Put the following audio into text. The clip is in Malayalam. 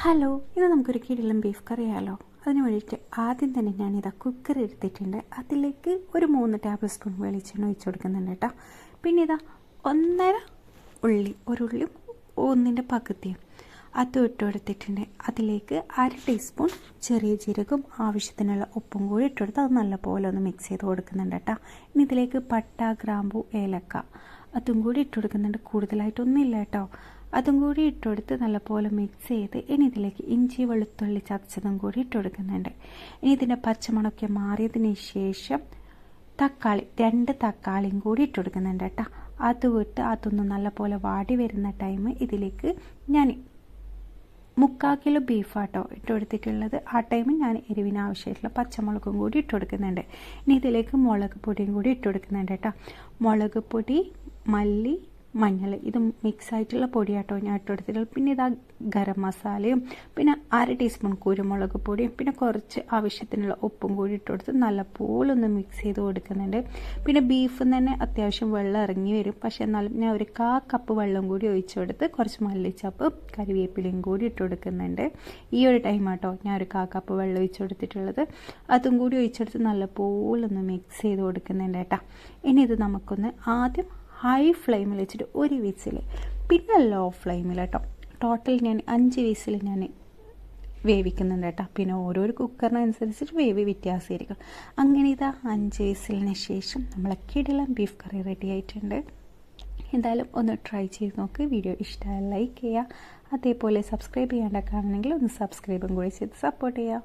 ഹലോ, ഇത് നമുക്കൊരു കിടിലൻ ബീഫ് കറി ആയാലോ. അതിന് വേണ്ടിയിട്ട് ആദ്യം തന്നെ ഞാനിതാ കുക്കർ എടുത്തിട്ടുണ്ട്. അതിലേക്ക് ഒരു 3 ടേബിൾ സ്പൂൺ വെളിച്ചെണ്ണ ഒഴിച്ച് കൊടുക്കുന്നുണ്ട് കേട്ടോ. പിന്നെ ഇതാ 1.5 ഉള്ളി, ഒരു ഉള്ളിയും 1ൻ്റെ പകുതിയും അതും ഇട്ട് കൊടുത്തിട്ടുണ്ട്. അതിലേക്ക് 1/2 ടീസ്പൂൺ ചെറിയ ജീരകം, ആവശ്യത്തിനുള്ള ഉപ്പും കൂടി ഇട്ട് കൊടുത്ത് അത് നല്ലപോലെ ഒന്ന് മിക്സ് ചെയ്ത് കൊടുക്കുന്നുണ്ട് കേട്ടോ. ഇനി ഇതിലേക്ക് പട്ട, ഗ്രാമ്പു, ഏലക്ക അതും കൂടി ഇട്ട് കൊടുക്കുന്നുണ്ട്. കൂടുതലായിട്ടൊന്നും ഇല്ല കേട്ടോ. അതും കൂടി ഇട്ട് കൊടുത്ത് നല്ലപോലെ മിക്സ് ചെയ്ത് ഇനി ഇതിലേക്ക് ഇഞ്ചി വെളുത്തുള്ളി ചതച്ചതും കൂടി ഇട്ട് കൊടുക്കുന്നുണ്ട്. ഇനി ഇതിൻ്റെ പച്ചമണമൊക്കെ മാറിയതിന് ശേഷം തക്കാളി 2 തക്കാളിയും കൂടി ഇട്ട് കൊടുക്കുന്നുണ്ട് കേട്ടോ. അത് വിട്ട് അതൊന്ന് നല്ലപോലെ വാടി വരുന്ന ടൈം ഇതിലേക്ക് ഞാൻ 3/4 കിലോ ബീഫാട്ടോ ഇട്ട് കൊടുത്തിട്ടുള്ളത്. ആ ടൈമിൽ ഞാൻ എരിവിന് ആവശ്യമായിട്ടുള്ള പച്ചമുളകും കൂടി ഇട്ട് കൊടുക്കുന്നുണ്ട്. ഇനി ഇതിലേക്ക് മുളക് പൊടിയും കൂടി ഇട്ട് കൊടുക്കുന്നുണ്ട് കേട്ടോ. മുളക് പൊടി, മല്ലി, മഞ്ഞൾ ഇത് മിക്സ് ആയിട്ടുള്ള പൊടിയാട്ടോ ഞാൻ ഇട്ട് കൊടുത്തിട്ടുള്ളത്. പിന്നെ ഇതാ ഗരം മസാലയും പിന്നെ 1/2 ടീസ്പൂൺ കുരുമുളക് പൊടിയും പിന്നെ കുറച്ച് ആവശ്യത്തിനുള്ള ഉപ്പും കൂടി ഇട്ട് കൊടുത്ത് നല്ലപോലെ ഒന്ന് മിക്സ് ചെയ്ത് കൊടുക്കുന്നുണ്ട്. പിന്നെ ബീഫിൽ നിന്ന് തന്നെ അത്യാവശ്യം വെള്ളം ഇറങ്ങി വരും. പക്ഷേ എന്നാലും ഞാൻ ഒരു 1/4 കപ്പ് വെള്ളം കൂടി ഒഴിച്ചു കൊടുത്ത് കുറച്ച് മല്ലിച്ചപ്പ്, കരിവേപ്പിലയും കൂടി ഇട്ട് കൊടുക്കുന്നുണ്ട്. ഈ ഒരു ടൈമാട്ടോ ഞാൻ ഒരു 1/4 കപ്പ് വെള്ളം ഒഴിച്ചു കൊടുത്തിട്ടുള്ളത്. അതും കൂടി ഒഴിച്ചെടുത്ത് നല്ലപോലെ ഒന്ന് മിക്സ് ചെയ്ത് കൊടുക്കുന്നുണ്ട് കേട്ടോ. ഇനി ഇത് നമുക്കൊന്ന് ആദ്യം ഹൈ ഫ്ലെയിമിൽ വെച്ചിട്ട് ഒരു വിസിൽ, പിന്നെ ലോ ഫ്ലെയിമിൽ കേട്ടോ. ടോട്ടൽ ഞാൻ 5 വിസിൽ ഞാൻ വേവിക്കുന്നുണ്ട് കേട്ടോ. പിന്നെ ഓരോരോ കുക്കറിനനുസരിച്ചിട്ട് വേവ് വ്യത്യാസമായിരിക്കും. അങ്ങനെ ഇതാ 5 വിസിലിന് ശേഷം നമ്മളെ കിടിലൻ ബീഫ് കറി റെഡി ആയിട്ടുണ്ട്. എന്തായാലും ഒന്ന് ട്രൈ ചെയ്ത് നോക്ക്. വീഡിയോ ഇഷ്ടമായി ലൈക്ക് ചെയ്യുക. അതേപോലെ സബ്സ്ക്രൈബ് ചെയ്യാണ്ട് കാണണമെങ്കിൽ ഒന്ന് സബ്സ്ക്രൈബും കൂടി ചെയ്ത് സപ്പോർട്ട് ചെയ്യുക.